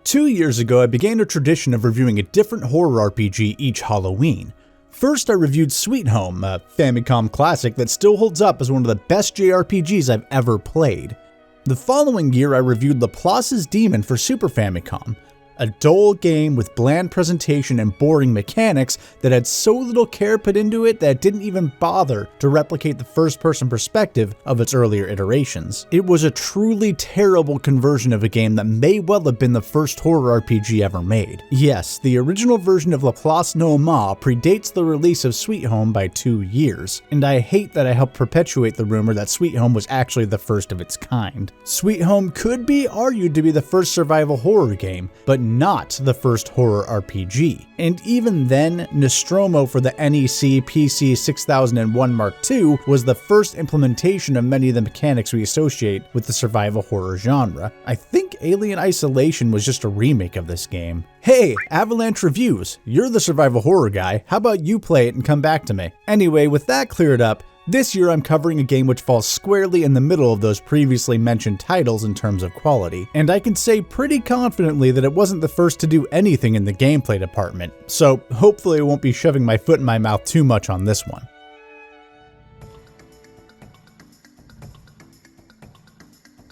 2 years ago, I began a tradition of reviewing a different horror RPG each Halloween. First, I reviewed Sweet Home, a Famicom classic that still holds up as one of the best JRPGs I've ever played. The following year, I reviewed Laplace's Demon for Super Famicom, a dull game with bland presentation and boring mechanics that had so little care put into it that it didn't even bother to replicate the first-person perspective of its earlier iterations. It was a truly terrible conversion of a game that may well have been the first horror RPG ever made. Yes, the original version of Laplace no Ma predates the release of Sweet Home by 2 years, and I hate that I helped perpetuate the rumor that Sweet Home was actually the first of its kind. Sweet Home could be argued to be the first survival horror game, but not the first horror RPG. And even then, Nostromo for the NEC PC 6001 Mark II was the first implementation of many of the mechanics we associate with the survival horror genre. I think Alien Isolation was just a remake of this game. Hey, Avalanche Reviews, you're the survival horror guy, how about you play it and come back to me? Anyway, with that cleared up, this year I'm covering a game which falls squarely in the middle of those previously mentioned titles in terms of quality, and I can say pretty confidently that it wasn't the first to do anything in the gameplay department, so hopefully I won't be shoving my foot in my mouth too much on this one.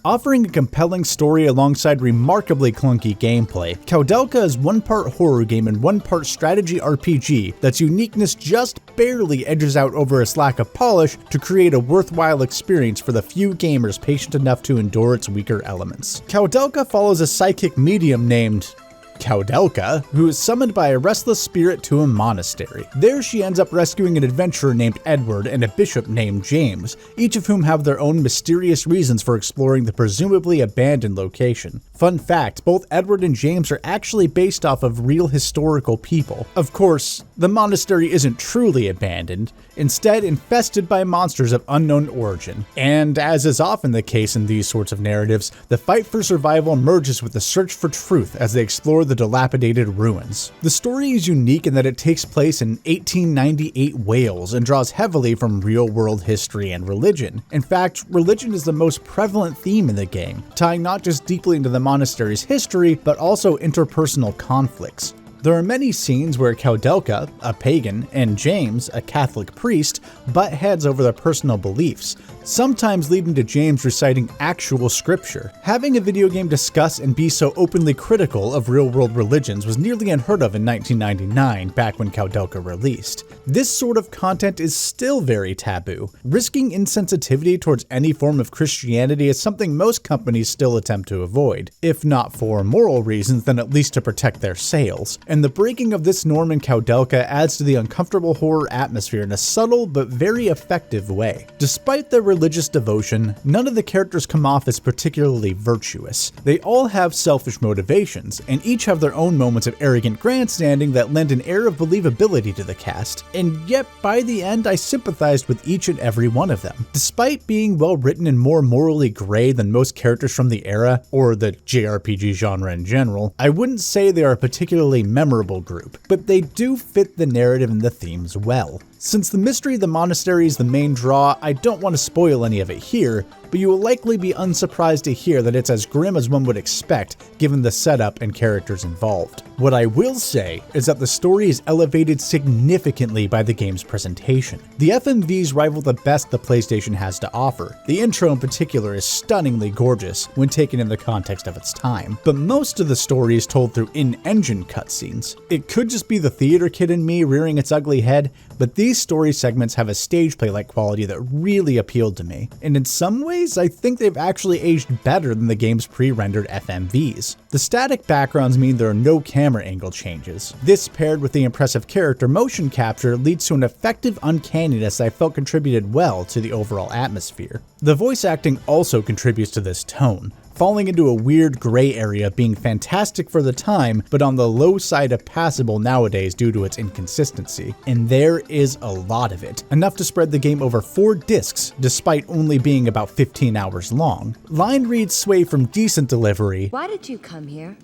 Offering a compelling story alongside remarkably clunky gameplay, Koudelka is one part horror game and one part strategy RPG that's uniqueness just barely edges out over its lack of polish to create a worthwhile experience for the few gamers patient enough to endure its weaker elements. Koudelka follows a psychic medium named Koudelka, who is summoned by a restless spirit to a monastery. There she ends up rescuing an adventurer named Edward and a bishop named James, each of whom have their own mysterious reasons for exploring the presumably abandoned location. Fun fact, both Edward and James are actually based off of real historical people. Of course, the monastery isn't truly abandoned, instead infested by monsters of unknown origin. And as is often the case in these sorts of narratives, the fight for survival merges with the search for truth as they explore the dilapidated ruins. The story is unique in that it takes place in 1898 Wales and draws heavily from real-world history and religion. In fact, religion is the most prevalent theme in the game, tying not just deeply into the monastery's history, but also interpersonal conflicts. There are many scenes where Koudelka, a pagan, and James, a Catholic priest, butt heads over their personal beliefs, sometimes leading to James reciting actual scripture. Having a video game discuss and be so openly critical of real-world religions was nearly unheard of in 1999, back when Koudelka released. This sort of content is still very taboo. Risking insensitivity towards any form of Christianity is something most companies still attempt to avoid, if not for moral reasons, then at least to protect their sales. And the breaking of this norm in Koudelka adds to the uncomfortable horror atmosphere in a subtle but very effective way. Despite their religious devotion, none of the characters come off as particularly virtuous. They all have selfish motivations, and each have their own moments of arrogant grandstanding that lend an air of believability to the cast, and yet by the end I sympathized with each and every one of them. Despite being well written and more morally gray than most characters from the era, or the JRPG genre in general, I wouldn't say they are a particularly memorable group, but they do fit the narrative and the themes well. Since the mystery of the monastery is the main draw, I don't want to spoil any of it here, but you will likely be unsurprised to hear that it's as grim as one would expect given the setup and characters involved. What I will say is that the story is elevated significantly by the game's presentation. The FMVs rival the best the PlayStation has to offer. The intro in particular is stunningly gorgeous when taken in the context of its time, but most of the story is told through in-engine cutscenes. It could just be the theater kid in me rearing its ugly head, but these story segments have a stage play-like quality that really appealed to me, and in some ways I think they've actually aged better than the game's pre-rendered FMVs. The static backgrounds mean there are no camera angle changes. This, paired with the impressive character motion capture, leads to an effective uncanniness I felt contributed well to the overall atmosphere. The voice acting also contributes to this tone, falling into a weird gray area of being fantastic for the time, but on the low side of passable nowadays due to its inconsistency. And there is a lot of it, enough to spread the game over 4 discs, despite only being about 15 hours long. Line reads sway from decent delivery. Why did you come here?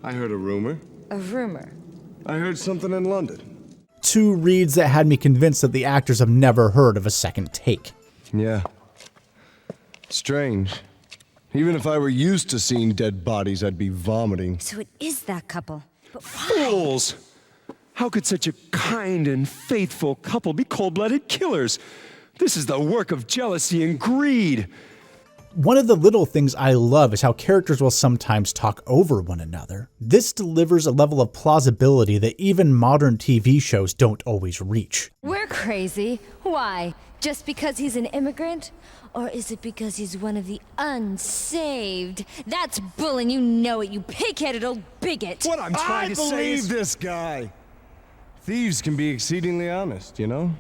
I heard a rumor. A rumor? I heard something in London. To reads that had me convinced that the actors have never heard of a second take. Yeah. Strange. Even if I were used to seeing dead bodies, I'd be vomiting. So it is that couple. But why? Fools! How could such a kind and faithful couple be cold-blooded killers? This is the work of jealousy and greed. One of the little things I love is how characters will sometimes talk over one another. This delivers a level of plausibility that even modern TV shows don't always reach. We're crazy. Why? Just because he's an immigrant? Or is it because he's one of the unsaved? That's bull and you know it, you pig-headed old bigot. What I'm trying to say is... this guy. Thieves can be exceedingly honest, you know?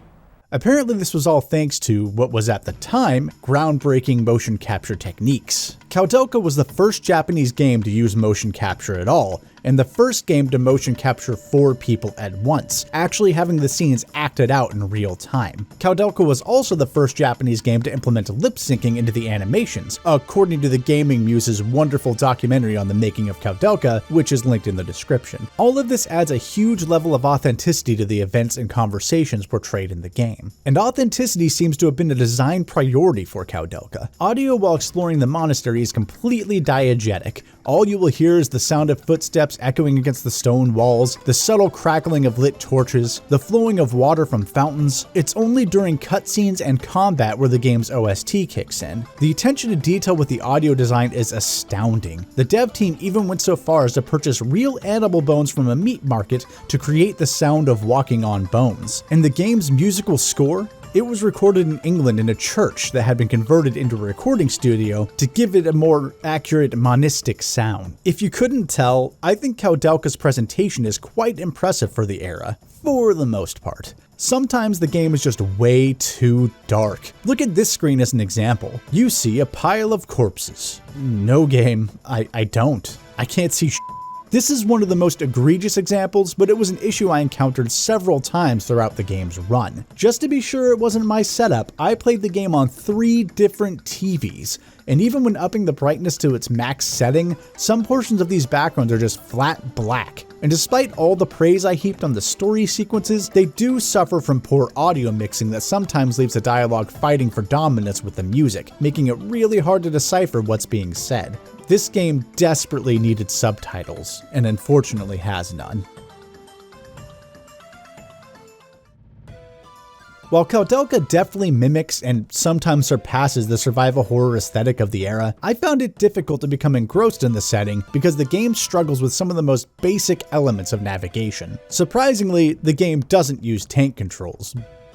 Apparently this was all thanks to what was at the time groundbreaking motion capture techniques. Koudelka was the first Japanese game to use motion capture at all, and the first game to motion capture 4 people at once, actually having the scenes acted out in real time. Koudelka was also the first Japanese game to implement lip syncing into the animations, according to the Gaming Muse's wonderful documentary on the making of Koudelka, which is linked in the description. All of this adds a huge level of authenticity to the events and conversations portrayed in the game. And authenticity seems to have been a design priority for Koudelka. Audio while exploring the monastery is completely diegetic. All you will hear is the sound of footsteps echoing against the stone walls, the subtle crackling of lit torches, the flowing of water from fountains. It's only during cutscenes and combat where the game's OST kicks in. The attention to detail with the audio design is astounding. The dev team even went so far as to purchase real animal bones from a meat market to create the sound of walking on bones. And the game's musical score? It was recorded in England in a church that had been converted into a recording studio to give it a more accurate monistic sound. If you couldn't tell, I think Koudelka's presentation is quite impressive for the era, for the most part. Sometimes the game is just way too dark. Look at this screen as an example. You see a pile of corpses. No game, I don't. I can't see shit. This is one of the most egregious examples, but it was an issue I encountered several times throughout the game's run. Just to be sure it wasn't my setup, I played the game on 3 different TVs, and even when upping the brightness to its max setting, some portions of these backgrounds are just flat black. And despite all the praise I heaped on the story sequences, they do suffer from poor audio mixing that sometimes leaves the dialogue fighting for dominance with the music, making it really hard to decipher what's being said. This game desperately needed subtitles, and unfortunately has none. While Koudelka definitely mimics and sometimes surpasses the survival horror aesthetic of the era, I found it difficult to become engrossed in the setting because the game struggles with some of the most basic elements of navigation. Surprisingly, the game doesn't use tank controls,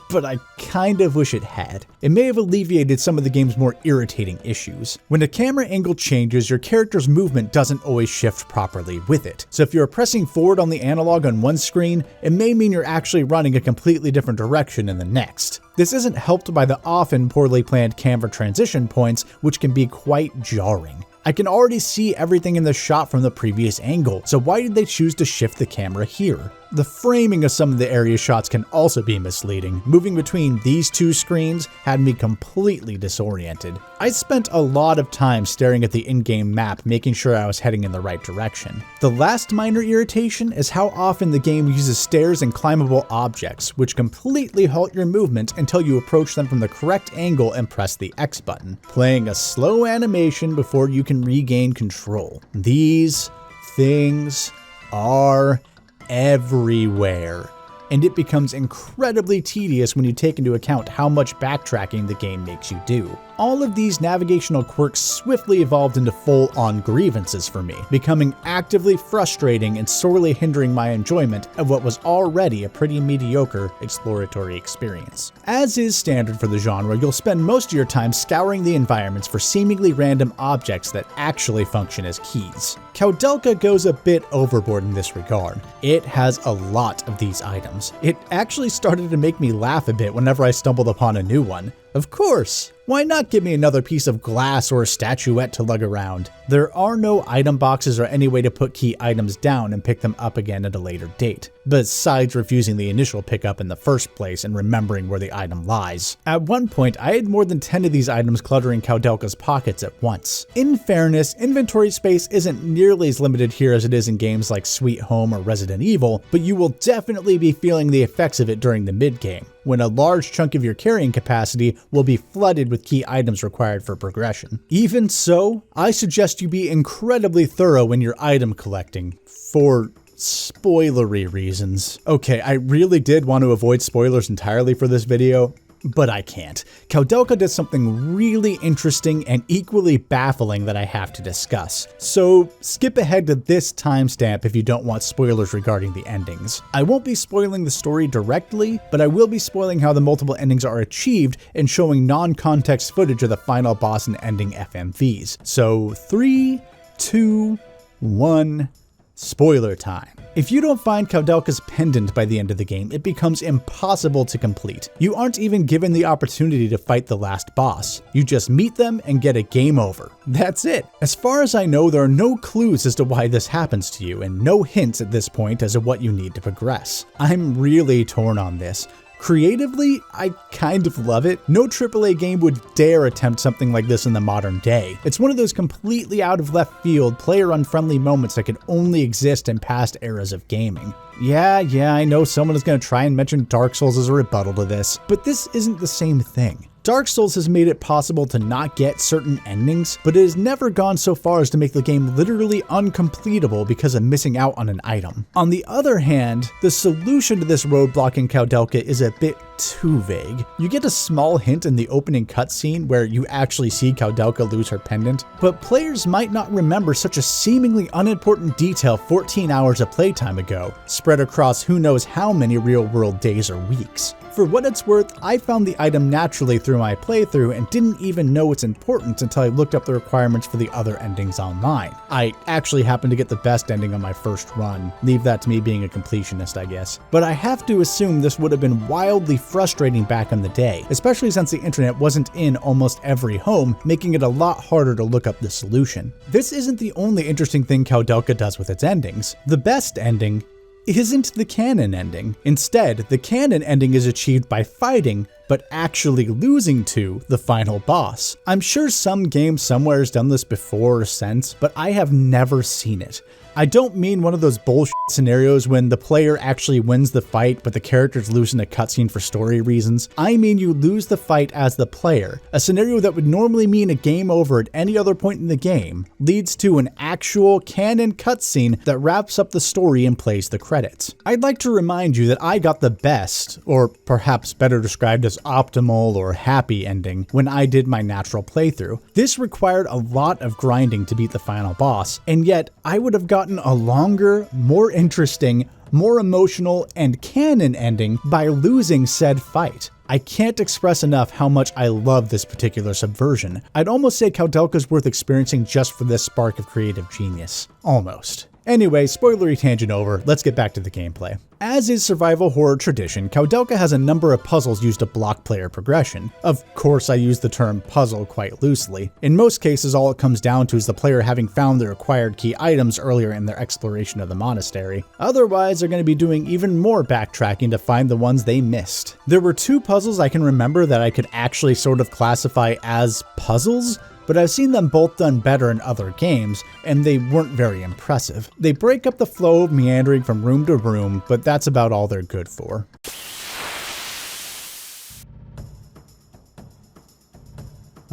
but I kind of wish it had. It may have alleviated some of the game's more irritating issues. When a camera angle changes, your character's movement doesn't always shift properly with it. So if you're pressing forward on the analog on one screen, it may mean you're actually running a completely different direction in the next. This isn't helped by the often poorly planned camera transition points, which can be quite jarring. I can already see everything in the shot from the previous angle, so why did they choose to shift the camera here? The framing of some of the area shots can also be misleading. Moving between these 2 screens had me completely disoriented. I spent a lot of time staring at the in-game map, making sure I was heading in the right direction. The last minor irritation is how often the game uses stairs and climbable objects, which completely halt your movement until you approach them from the correct angle and press the X button, playing a slow animation before you can regain control. These things are everywhere, and it becomes incredibly tedious when you take into account how much backtracking the game makes you do. All of these navigational quirks swiftly evolved into full-on grievances for me, becoming actively frustrating and sorely hindering my enjoyment of what was already a pretty mediocre exploratory experience. As is standard for the genre, you'll spend most of your time scouring the environments for seemingly random objects that actually function as keys. Koudelka goes a bit overboard in this regard. It has a lot of these items. It actually started to make me laugh a bit whenever I stumbled upon a new one. Of course! Why not give me another piece of glass or a statuette to lug around? There are no item boxes or any way to put key items down and pick them up again at a later date. besides refusing the initial pickup in the first place and remembering where the item lies. At one point, I had more than 10 of these items cluttering Koudelka's pockets at once. In fairness, inventory space isn't nearly as limited here as it is in games like Sweet Home or Resident Evil, but you will definitely be feeling the effects of it during the mid-game, when a large chunk of your carrying capacity will be flooded with key items required for progression. Even so, I suggest you be incredibly thorough in your item collecting, for spoilery reasons. Okay, I really did want to avoid spoilers entirely for this video, but I can't. Koudelka did something really interesting and equally baffling that I have to discuss. So skip ahead to this timestamp if you don't want spoilers regarding the endings. I won't be spoiling the story directly, but I will be spoiling how the multiple endings are achieved and showing non-context footage of the final boss and ending FMVs. So 3, 2, 1, spoiler time. If you don't find Koudelka's pendant by the end of the game, it becomes impossible to complete. You aren't even given the opportunity to fight the last boss. You just meet them and get a game over. That's it. As far as I know, there are no clues as to why this happens to you, and no hints at this point as to what you need to progress. I'm really torn on this. Creatively, I kind of love it. No AAA game would dare attempt something like this in the modern day. It's one of those completely out of left field, player-unfriendly moments that could only exist in past eras of gaming. Yeah, I know someone is going to try and mention Dark Souls as a rebuttal to this, but this isn't the same thing. Dark Souls has made it possible to not get certain endings, but it has never gone so far as to make the game literally uncompletable because of missing out on an item. On the other hand, the solution to this roadblock in Koudelka is a bit too vague. You get a small hint in the opening cutscene where you actually see Koudelka lose her pendant, but players might not remember such a seemingly unimportant detail 14 hours of playtime ago, spread across who knows how many real-world days or weeks. For what it's worth, I found the item naturally through my playthrough and didn't even know its importance until I looked up the requirements for the other endings online. I actually happened to get the best ending on my first run. Leave that to me being a completionist, I guess. But I have to assume this would have been wildly frustrating back in the day, especially since the internet wasn't in almost every home, making it a lot harder to look up the solution. This isn't the only interesting thing Koudelka does with its endings. The best ending isn't the canon ending. Instead, the canon ending is achieved by fighting, but actually losing to the final boss. I'm sure some game somewhere has done this before or since, but I have never seen it. I don't mean one of those bullshit scenarios when the player actually wins the fight but the characters lose in a cutscene for story reasons. I mean you lose the fight as the player. A scenario that would normally mean a game over at any other point in the game leads to an actual canon cutscene that wraps up the story and plays the credits. I'd like to remind you that I got the best, or perhaps better described as optimal or happy ending, when I did my natural playthrough. This required a lot of grinding to beat the final boss, and yet I would have gotten a longer, more interesting, more emotional, and canon ending by losing said fight. I can't express enough how much I love this particular subversion. I'd almost say Koudelka's worth experiencing just for this spark of creative genius. Almost. Anyway, spoilery tangent over, let's get back to the gameplay. As is survival horror tradition, Koudelka has a number of puzzles used to block player progression. Of course, I use the term puzzle quite loosely. In most cases, all it comes down to is the player having found the required key items earlier in their exploration of the monastery. Otherwise, they're going to be doing even more backtracking to find the ones they missed. There were two puzzles I can remember that I could actually sort of classify as puzzles, but I've seen them both done better in other games, and they weren't very impressive. They break up the flow of meandering from room to room, but that's about all they're good for.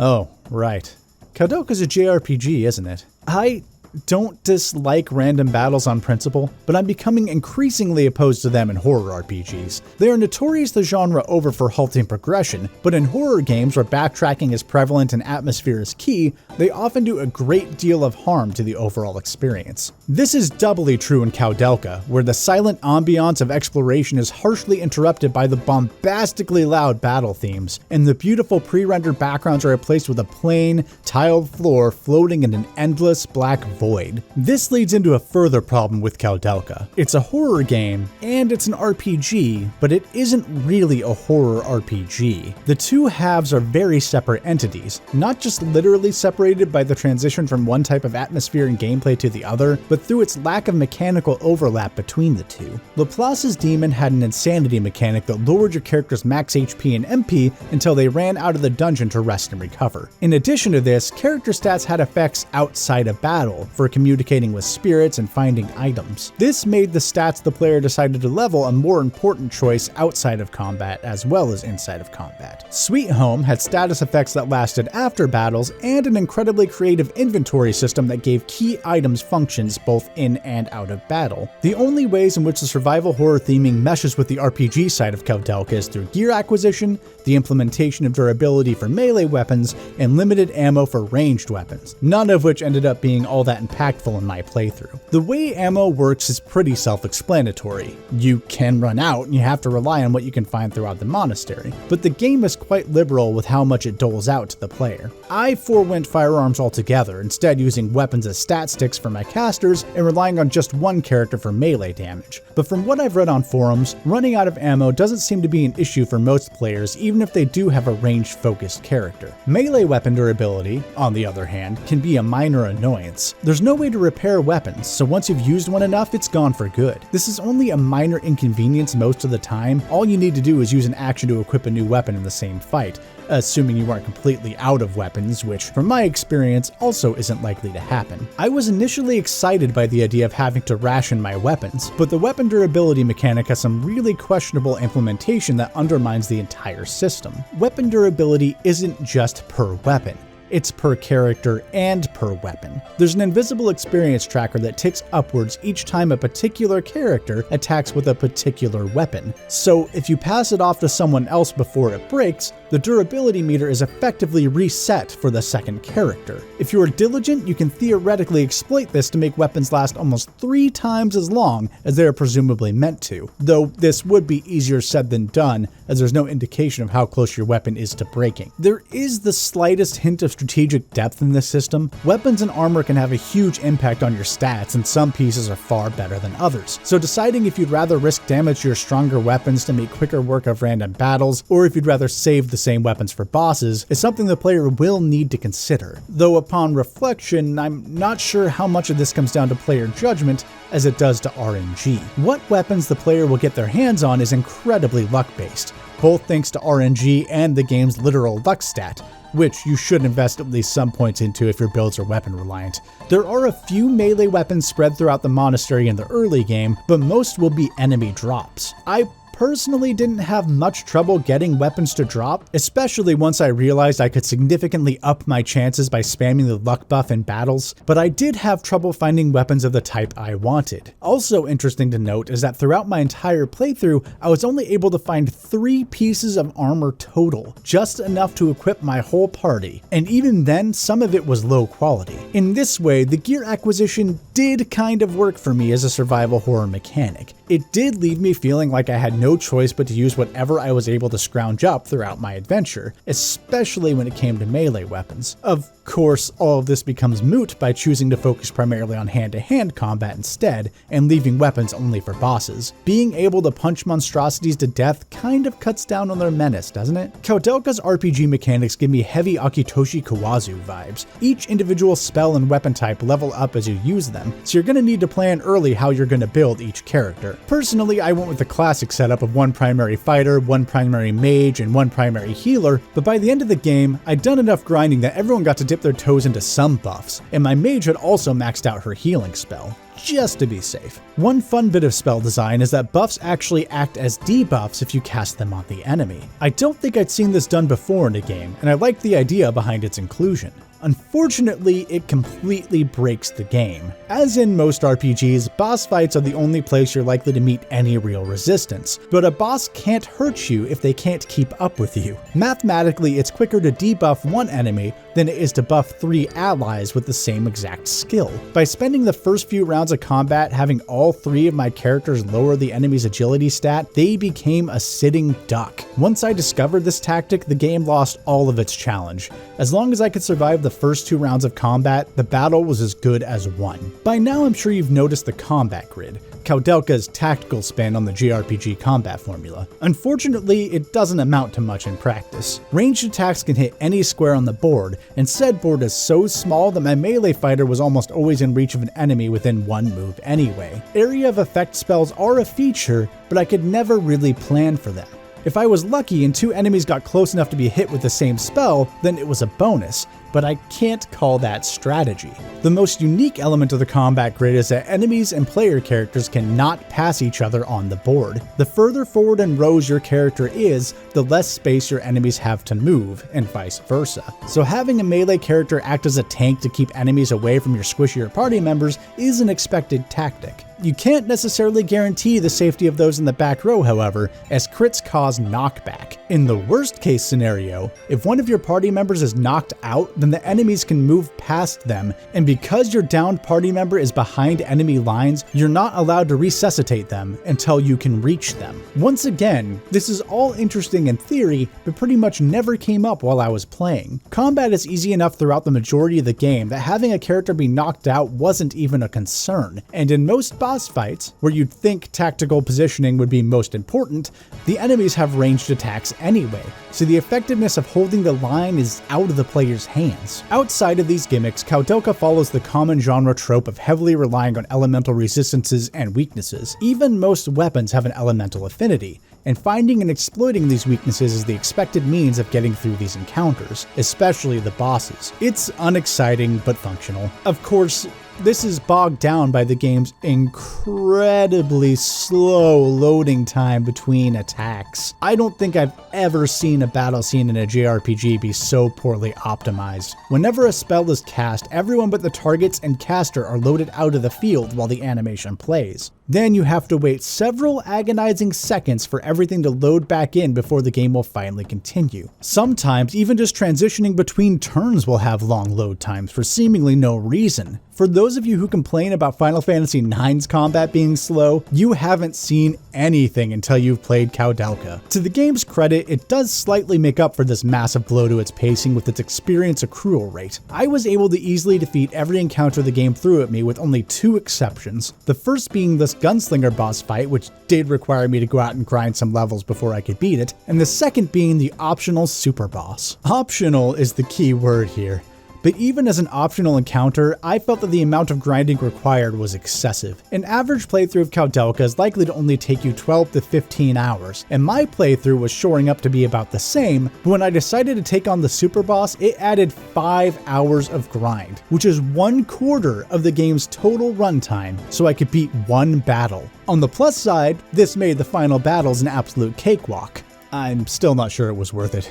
Oh, right. Koudelka's a JRPG, isn't it? I don't dislike random battles on principle, but I'm becoming increasingly opposed to them in horror RPGs. They are notorious the genre over for halting progression, but in horror games where backtracking is prevalent and atmosphere is key, they often do a great deal of harm to the overall experience. This is doubly true in Koudelka, where the silent ambiance of exploration is harshly interrupted by the bombastically loud battle themes, and the beautiful pre-rendered backgrounds are replaced with a plain, tiled floor floating in an endless black void. This leads into a further problem with Koudelka. It's a horror game, and it's an RPG, but it isn't really a horror RPG. The two halves are very separate entities, not just literally separated by the transition from one type of atmosphere and gameplay to the other, but through its lack of mechanical overlap between the two. Laplace's demon had an insanity mechanic that lowered your character's max HP and MP until they ran out of the dungeon to rest and recover. In addition to this, character stats had effects outside of battle, for communicating with spirits and finding items. This made the stats the player decided to level a more important choice outside of combat as well as inside of combat. Sweet Home had status effects that lasted after battles and an incredibly creative inventory system that gave key items functions both in and out of battle. The only ways in which the survival horror theming meshes with the RPG side of Koudelka is through gear acquisition, the implementation of durability for melee weapons, and limited ammo for ranged weapons, none of which ended up being all that impactful in my playthrough. The way ammo works is pretty self-explanatory. You can run out and you have to rely on what you can find throughout the monastery, but the game is quite liberal with how much it doles out to the player. I forewent firearms altogether, instead using weapons as stat sticks for my casters and relying on just one character for melee damage. But from what I've read on forums, running out of ammo doesn't seem to be an issue for most players, even if they do have a range-focused character. Melee weapon durability, on the other hand, can be a minor annoyance. There's no way to repair weapons, so once you've used one enough, it's gone for good. This is only a minor inconvenience most of the time. All you need to do is use an action to equip a new weapon in the same fight, assuming you aren't completely out of weapons, which from my experience also isn't likely to happen. I was initially excited by the idea of having to ration my weapons, but the weapon durability mechanic has some really questionable implementation that undermines the entire system. Weapon durability isn't just per weapon. It's per character and per weapon. There's an invisible experience tracker that ticks upwards each time a particular character attacks with a particular weapon. So if you pass it off to someone else before it breaks, the durability meter is effectively reset for the second character. If you are diligent, you can theoretically exploit this to make weapons last almost 3 times as long as they are presumably meant to, though this would be easier said than done, as there's no indication of how close your weapon is to breaking. There is the slightest hint of strategic depth in this system. Weapons and armor can have a huge impact on your stats, and some pieces are far better than others. So deciding if you'd rather risk damage to your stronger weapons to make quicker work of random battles, or if you'd rather save the same weapons for bosses, is something the player will need to consider. Though upon reflection, I'm not sure how much of this comes down to player judgment as it does to RNG. What weapons the player will get their hands on is incredibly luck-based, both thanks to RNG and the game's literal luck stat, which you should invest at least some points into if your builds are weapon reliant. There are a few melee weapons spread throughout the monastery in the early game, but most will be enemy drops. I personally didn't have much trouble getting weapons to drop, especially once I realized I could significantly up my chances by spamming the luck buff in battles, but I did have trouble finding weapons of the type I wanted. Also interesting to note is that throughout my entire playthrough, I was only able to find 3 pieces of armor total, just enough to equip my whole party, and even then, some of it was low quality. In this way, the gear acquisition did kind of work for me as a survival horror mechanic. It did leave me feeling like I had no choice but to use whatever I was able to scrounge up throughout my adventure, especially when it came to melee weapons. Of course, all of this becomes moot by choosing to focus primarily on hand-to-hand combat instead, and leaving weapons only for bosses. Being able to punch monstrosities to death kind of cuts down on their menace, doesn't it? Koudelka's RPG mechanics give me heavy Akitoshi Kawazu vibes. Each individual spell and weapon type level up as you use them, so you're going to need to plan early how you're going to build each character. Personally, I went with the classic setup of 1 primary fighter, 1 primary mage, and 1 primary healer, but by the end of the game, I'd done enough grinding that everyone got to dip their toes into some buffs, and my mage had also maxed out her healing spell, just to be safe. One fun bit of spell design is that buffs actually act as debuffs if you cast them on the enemy. I don't think I'd seen this done before in a game, and I liked the idea behind its inclusion. Unfortunately, it completely breaks the game. As in most RPGs, boss fights are the only place you're likely to meet any real resistance, but a boss can't hurt you if they can't keep up with you. Mathematically, it's quicker to debuff one enemy than it is to buff 3 allies with the same exact skill. By spending the first few rounds of combat having all 3 of my characters lower the enemy's agility stat, they became a sitting duck. Once I discovered this tactic, the game lost all of its challenge. As long as I could survive the first 2 rounds of combat, the battle was as good as won. By now I'm sure you've noticed the combat grid, Koudelka's tactical spin on the JRPG combat formula. Unfortunately, it doesn't amount to much in practice. Ranged attacks can hit any square on the board, and said board is so small that my melee fighter was almost always in reach of an enemy within 1 move anyway. Area of effect spells are a feature, but I could never really plan for them. If I was lucky and 2 enemies got close enough to be hit with the same spell, then it was a bonus, but I can't call that strategy. The most unique element of the combat grid is that enemies and player characters cannot pass each other on the board. The further forward in rows your character is, the less space your enemies have to move, and vice versa. So having a melee character act as a tank to keep enemies away from your squishier party members is an expected tactic. You can't necessarily guarantee the safety of those in the back row, however, as crits cause knockback. In the worst case scenario, if one of your party members is knocked out, then the enemies can move past them, and because your downed party member is behind enemy lines, you're not allowed to resuscitate them until you can reach them. Once again, this is all interesting in theory, but pretty much never came up while I was playing. Combat is easy enough throughout the majority of the game that having a character be knocked out wasn't even a concern, and in most boss fights, where you'd think tactical positioning would be most important, the enemies have ranged attacks anyway, so the effectiveness of holding the line is out of the player's hands. Outside of these gimmicks, Koudelka follows the common genre trope of heavily relying on elemental resistances and weaknesses. Even most weapons have an elemental affinity, and finding and exploiting these weaknesses is the expected means of getting through these encounters, especially the bosses. It's unexciting but functional. Of course, this is bogged down by the game's incredibly slow loading time between attacks. I don't think I've ever seen a battle scene in a JRPG be so poorly optimized. Whenever a spell is cast, everyone but the targets and caster are loaded out of the field while the animation plays. Then you have to wait several agonizing seconds for everything to load back in before the game will finally continue. Sometimes even just transitioning between turns will have long load times for seemingly no reason. For those of you who complain about Final Fantasy IX's combat being slow, you haven't seen anything until you've played Koudelka. To the game's credit, it does slightly make up for this massive blow to its pacing with its experience accrual rate. I was able to easily defeat every encounter the game threw at me with only 2 exceptions. The first being this gunslinger boss fight, which did require me to go out and grind some levels before I could beat it, and the second being the optional super boss. Optional is the key word here. But even as an optional encounter, I felt that the amount of grinding required was excessive. An average playthrough of Koudelka is likely to only take you 12 to 15 hours, and my playthrough was shoring up to be about the same, but when I decided to take on the super boss, it added 5 hours of grind, which is 1/4 of the game's total runtime, so I could beat 1 battle. On the plus side, this made the final battles an absolute cakewalk. I'm still not sure it was worth it.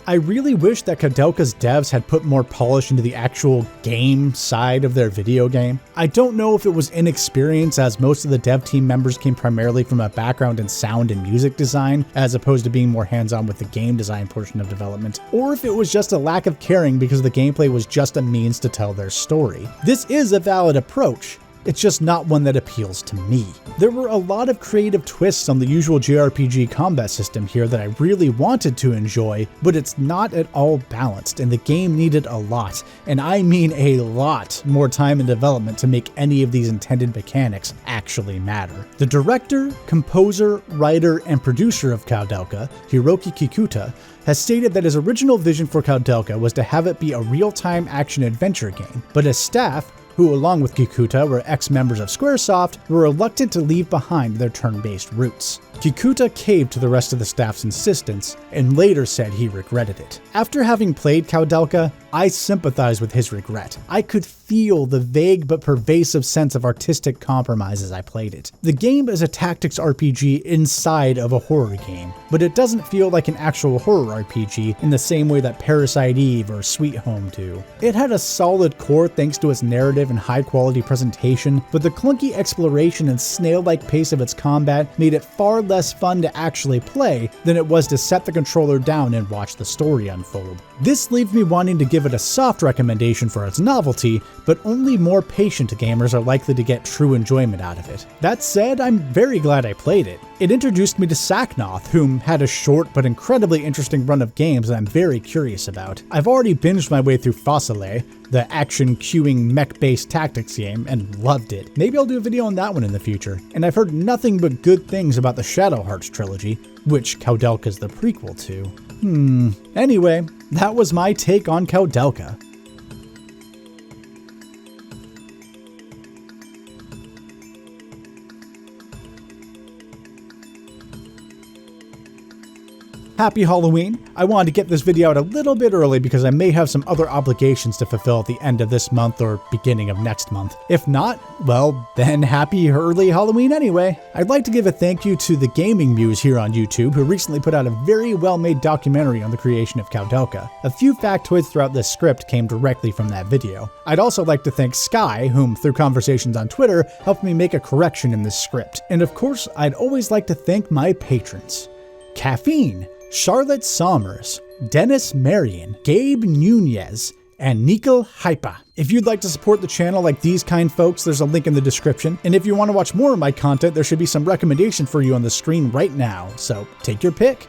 I really wish that Koudelka's devs had put more polish into the actual game side of their video game. I don't know if it was inexperience, as most of the dev team members came primarily from a background in sound and music design, as opposed to being more hands-on with the game design portion of development, or if it was just a lack of caring because the gameplay was just a means to tell their story. This is a valid approach. It's just not one that appeals to me. There were a lot of creative twists on the usual JRPG combat system here that I really wanted to enjoy, but it's not at all balanced, and the game needed a lot, and I mean a lot, more time in development to make any of these intended mechanics actually matter. The director, composer, writer, and producer of Koudelka, Hiroki Kikuta, has stated that his original vision for Koudelka was to have it be a real-time action-adventure game, but his staff, who along with Kikuta were ex-members of Squaresoft, were reluctant to leave behind their turn-based roots. Kikuta caved to the rest of the staff's insistence, and later said he regretted it. After having played Koudelka, I sympathize with his regret. I could feel the vague but pervasive sense of artistic compromise as I played it. The game is a tactics RPG inside of a horror game, but it doesn't feel like an actual horror RPG in the same way that Parasite Eve or Sweet Home do. It had a solid core thanks to its narrative and high-quality presentation, but the clunky exploration and snail-like pace of its combat made it far less fun to actually play than it was to set the controller down and watch the story unfold. This leaves me wanting to give it a soft recommendation for its novelty, but only more patient gamers are likely to get true enjoyment out of it. That said, I'm very glad I played it. It introduced me to Saknoth, whom had a short but incredibly interesting run of games that I'm very curious about. I've already binged my way through Fossile, the action queuing mech-based tactics game, and loved it. Maybe I'll do a video on that one in the future. And I've heard nothing but good things about the Shadow Hearts trilogy, which Koudelka is the prequel to. Anyway, that was my take on Koudelka. Happy Halloween! I wanted to get this video out a little bit early because I may have some other obligations to fulfill at the end of this month or beginning of next month. If not, well, then happy early Halloween anyway. I'd like to give a thank you to the Gaming Muse here on YouTube, who recently put out a very well-made documentary on the creation of Koudelka. A few factoids throughout this script came directly from that video. I'd also like to thank Sky, whom through conversations on Twitter helped me make a correction in this script. And of course, I'd always like to thank my patrons. Caffeine, Charlotte Sommers, Dennis Marion, Gabe Nunez, and Nickel Hypa. If you'd like to support the channel like these kind folks, there's a link in the description. And if you want to watch more of my content, there should be some recommendation for you on the screen right now. So take your pick.